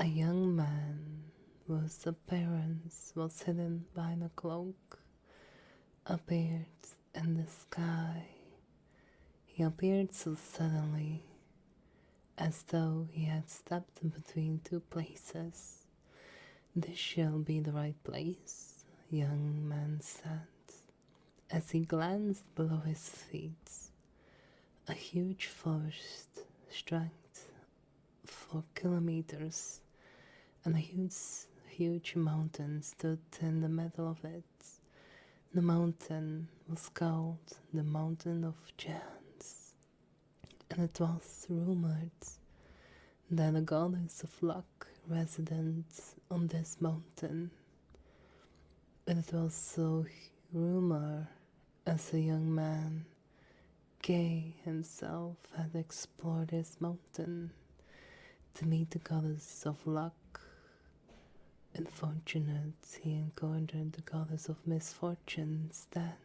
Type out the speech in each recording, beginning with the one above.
A young man whose appearance was hidden behind a cloak appeared in the sky. He appeared so suddenly, as though he had stepped in between two places. This shall be the right place, young man said, as he glanced below his feet. A huge forest stretched for kilometers, and a huge mountain stood in the middle of it. The mountain was called the Mountain of Giants, and it was rumored that a goddess of luck resided on this mountain. But it was so rumor as a young man, Gay himself had explored this mountain to meet the goddess of luck. Unfortunate, he encountered the goddess of misfortune instead,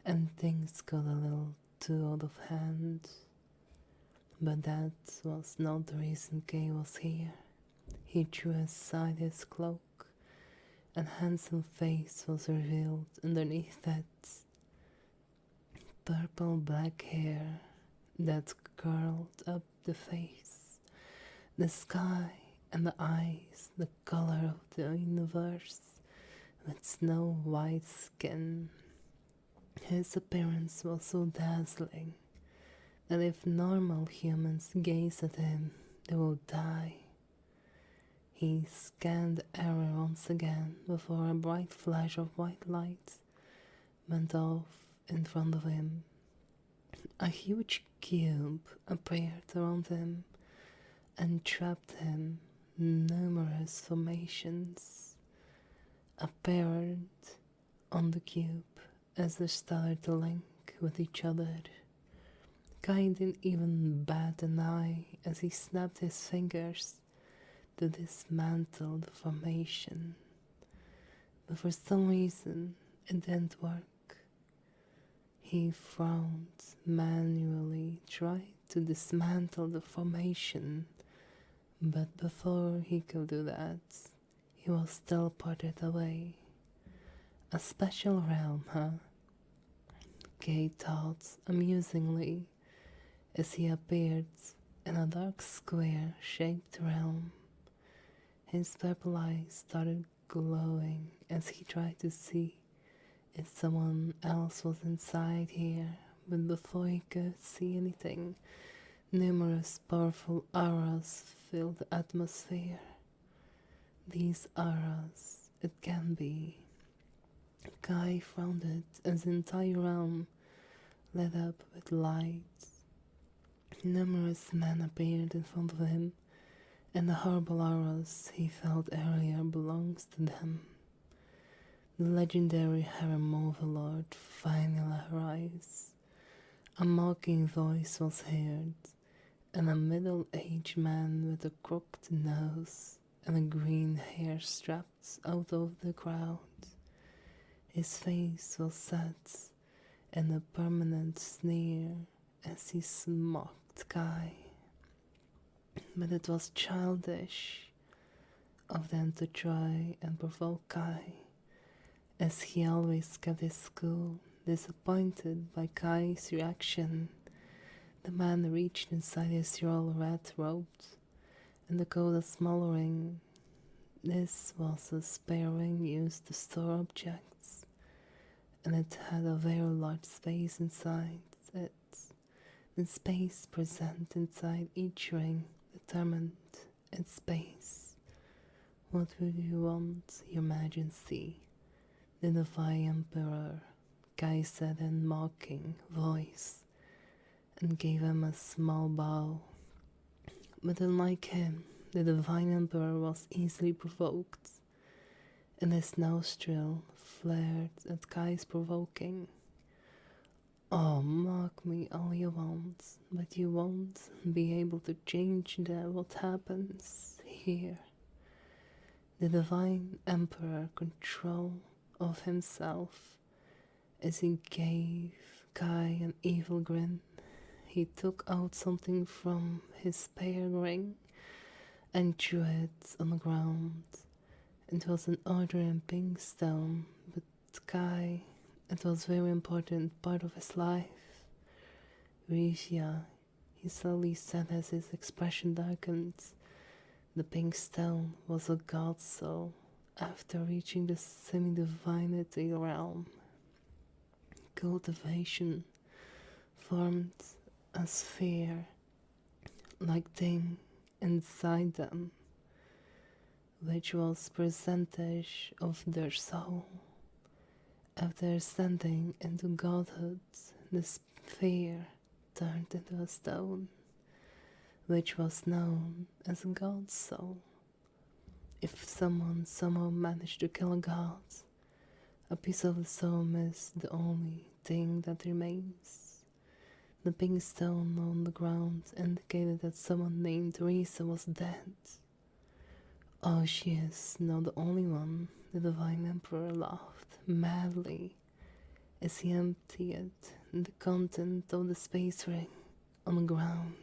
and things got a little too out of hand. But that was not the reason Kay was here. He drew aside his cloak, and handsome face was revealed underneath it. Purple black hair that curled up the face, the sky and the eyes, the color of the universe, with snow white skin. His appearance was so dazzling that if normal humans gaze at him, they will die. He scanned the area once again before a bright flash of white light went off in front of him. A huge cube appeared around him and trapped him. Numerous formations appeared on the cube as they started to link with each other. Kai didn't even bat an eye as he snapped his fingers to dismantle the formation. But for some reason, it didn't work. He frowned, manually tried to dismantle the formation, but before he could do that, he was teleported away. A special realm, huh? Kay thought amusingly as he appeared in a dark square-shaped realm. His purple eyes started glowing as he tried to see if someone else was inside here, but before he could see anything, numerous powerful auras filled the atmosphere. These auras, it can be. Kai found it as the entire realm lit up with light. Numerous men appeared in front of him, and the horrible auras he felt earlier belongs to them. The legendary Harem Overlord finally arrives. A mocking voice was heard, and a middle-aged man with a crooked nose and a green hair strapped out of the crowd. His face was set in a permanent sneer as he mocked Kai. But it was childish of them to try and provoke Kai, as he always kept his cool. Disappointed by Kai's reaction, the man reached inside his royal red robe and took out a small ring. This was a spare ring used to store objects, and it had a very large space inside it. The space present inside each ring determined its space. What would you want, Your Majesty? The Divine Emperor, Kai said in mocking voice, and gave him a small bow. But unlike him, the Divine Emperor was easily provoked, and his nostril flared at Kai's provoking. Oh, mock me all you want, but you won't be able to change what happens here. The Divine Emperor control of himself as he gave Kai an evil grin. He took out something from his spare ring and threw it on the ground. It was an order in pink stone, but Kai, it was a very important part of his life. Risha, he slowly said as his expression darkened. The pink stone was a god's soul after reaching the semi-divinity realm. Cultivation formed a sphere like thing inside them, which was percentage of their soul. After ascending into godhood, the sphere turned into a stone, which was known as a god's soul. If someone somehow managed to kill a god, a piece of the soul is the only thing that remains. The pink stone on the ground indicated that someone named Risa was dead. Oh, she is not the only one, the Divine Emperor laughed madly as he emptied the content of the space ring on the ground.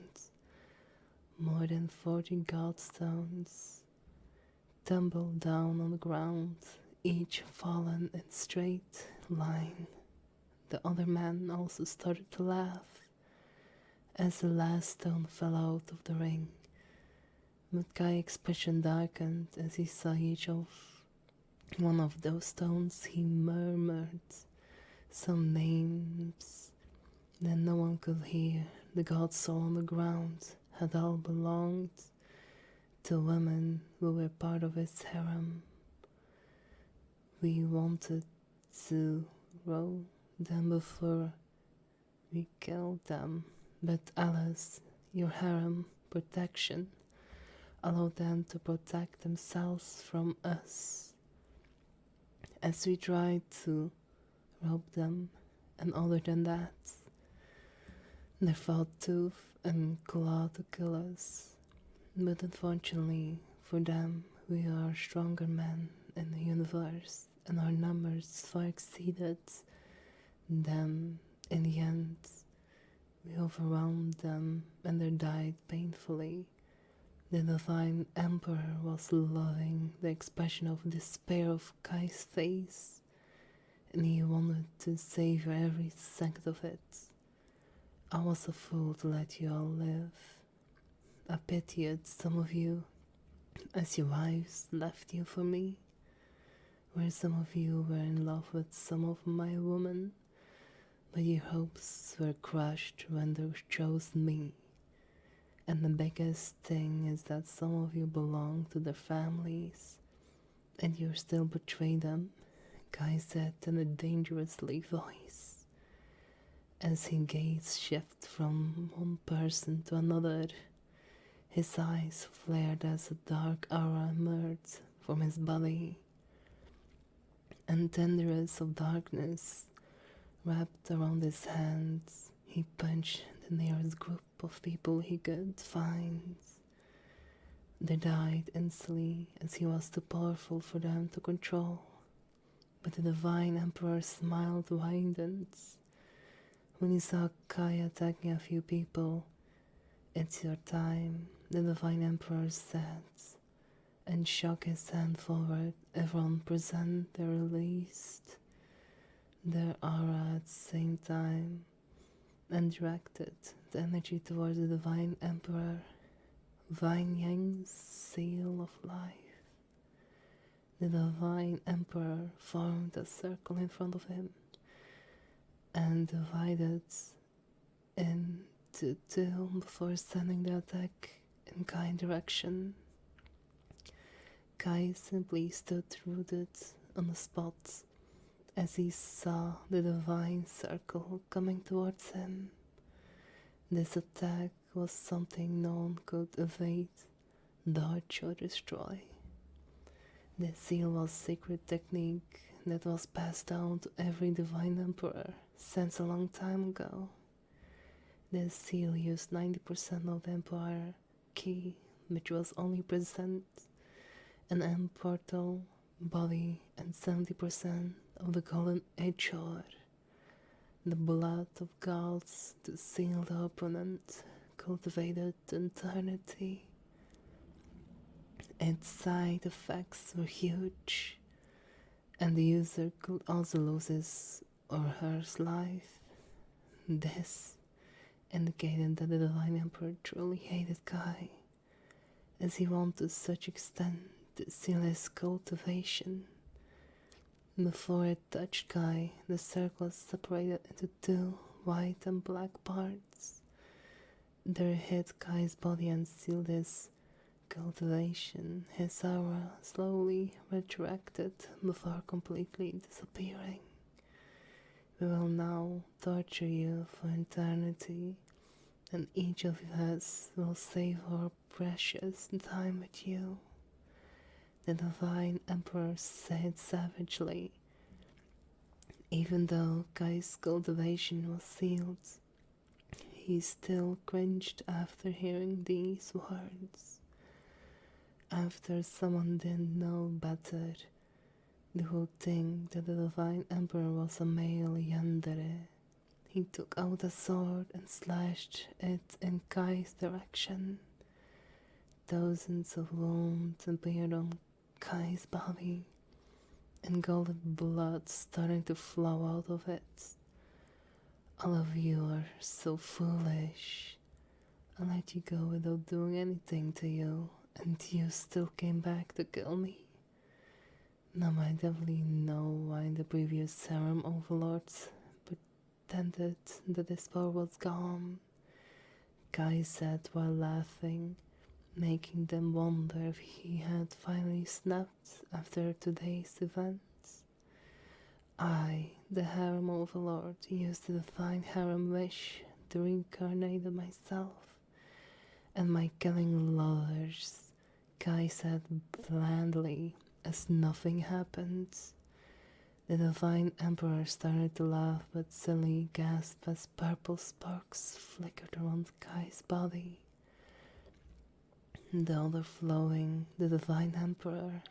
More than 40 godstones tumbled down on the ground, each fallen in straight line. The other man also started to laugh as the last stone fell out of the ring. But Kai's expression darkened as he saw each of one of those stones. He murmured some names that no one could hear. The god soul on the ground had all belonged to women who were part of his harem. We wanted to row them before we killed them, but Alice, your harem protection allowed them to protect themselves from us. As we tried to rob them, and other than that, they fought tooth and claw to kill us. But unfortunately for them, we are stronger men in the universe, and our numbers far exceeded them. In the end, we overwhelmed them, and they died painfully. The Divine Emperor was loving the expression of despair of Kai's face, and he wanted to savor every second of it. I was a fool to let you all live. I pitied some of you as your wives left you for me, where some of you were in love with some of my women, but your hopes were crushed when they chose me. And the biggest thing is that some of you belong to their families, and you still betray them, Kai said in a dangerously voice, as his gaze shifted from one person to another. His eyes flared as a dark aura emerged from his body, and tendrils of darkness wrapped around his hands. He punched the nearest group of people he could find. They died instantly as he was too powerful for them to control. But the Divine Emperor smiled widened when he saw Kai attacking a few people. It's your time, the Divine Emperor said, and shook his hand forward. Everyone present, they released their aura at the same time and directed the energy towards the Divine Emperor, Vine Yang's seal of life. The Divine Emperor formed a circle in front of him and divided into two before sending the attack in Kai's direction. Kai simply stood rooted on the spot as he saw the divine circle coming towards him. This attack was something no one could evade, dodge or destroy. The seal was a secret technique that was passed down to every divine emperor since a long time ago. The seal used 90% of the empire ki, which was only present an immortal body, and 70% of the golden Achor, the blood of gods, to seal the opponent, cultivated eternity. Its side effects were huge, and the user could also lose his or her life. This indicated that the Divine Emperor truly hated Kai, as he went to such extent to seal his cultivation. Before it touched Kai, the circle was separated into two white and black parts. There hit Kai's body and sealed his cultivation. His aura slowly retracted before completely disappearing. We will now torture you for eternity, and each of us will save our precious time with you. The Divine Emperor said savagely. Even though Kai's cultivation was sealed, he still cringed after hearing these words. After someone didn't know better, they would think that the Divine Emperor was a male yandere. He took out a sword and slashed it in Kai's direction. Thousands of wounds appeared on Kai's body, and golden blood starting to flow out of it. All of you are so foolish. I let you go without doing anything to you, and you still came back to kill me. Now I definitely know why the previous Harem overlords pretended that his power was gone, Kai said while laughing, making them wonder if he had finally snapped after today's events. I, the Harem Overlord, used the divine Harem wish to reincarnate myself and my killing lovers, Kai said blandly as nothing happened. The Divine Emperor started to laugh but silly gasped as purple sparks flickered around Kai's body. The overflowing, the Divine Emperor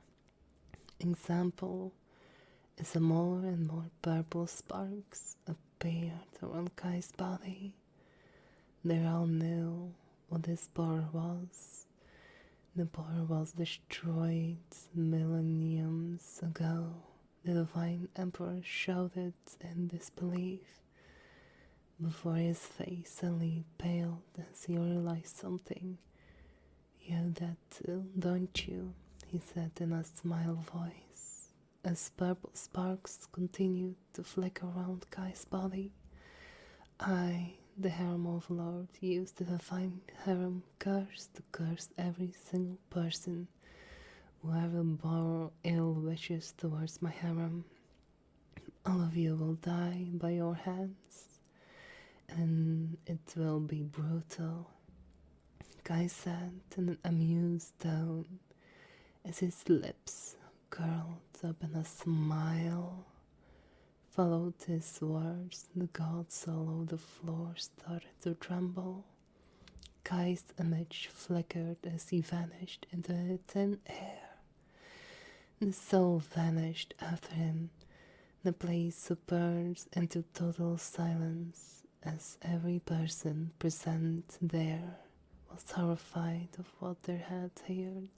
example as more and more purple sparks appeared around Kai's body. They all knew what this power was. The power was destroyed millenniums ago. The Divine Emperor shouted in disbelief before his face suddenly paled as he realized something. You have that too, don't you? He said in a smile voice, as purple sparks continued to flicker around Kai's body. I, the Harem Overlord, used the divine Harem curse to curse every single person who ever bore ill wishes towards my harem. All of you will die by your hands, and it will be brutal, Kai said in an amused tone, as his lips curled up in a smile. Followed his words, the gods all over the floor started to tremble. Kai's image flickered as he vanished into thin air. The soul vanished after him. The place submerged into total silence as every person present there was horrified of what they had heard.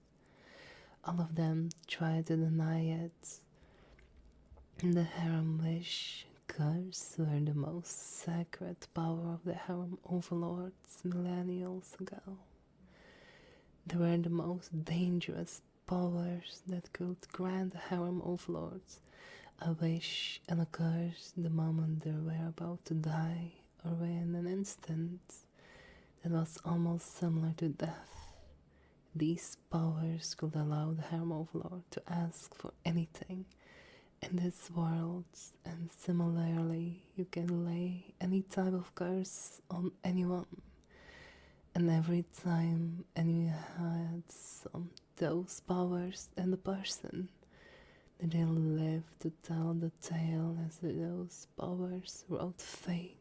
All of them tried to deny it. The harem wish curse were the most sacred power of the harem overlords millennials ago. They were the most dangerous powers that could grant the harem overlords a wish and a curse the moment they were about to die, or in an instant that was almost similar to death. These powers could allow the harem overlord to ask for anything in this world, and similarly you can lay any type of curse on anyone, and every time anyone had some those powers in the person, they didn't live to tell the tale as those powers wrote fate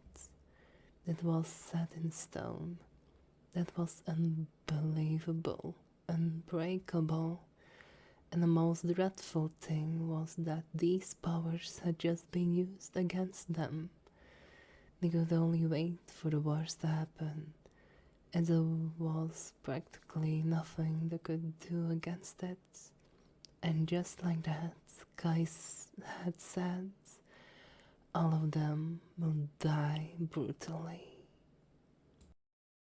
that was set in stone, that was unbelievable, unbreakable. And the most dreadful thing was that these powers had just been used against them. They could only wait for the worst to happen, as there was practically nothing they could do against it. And just like that, Guys had said, all of them will die brutally.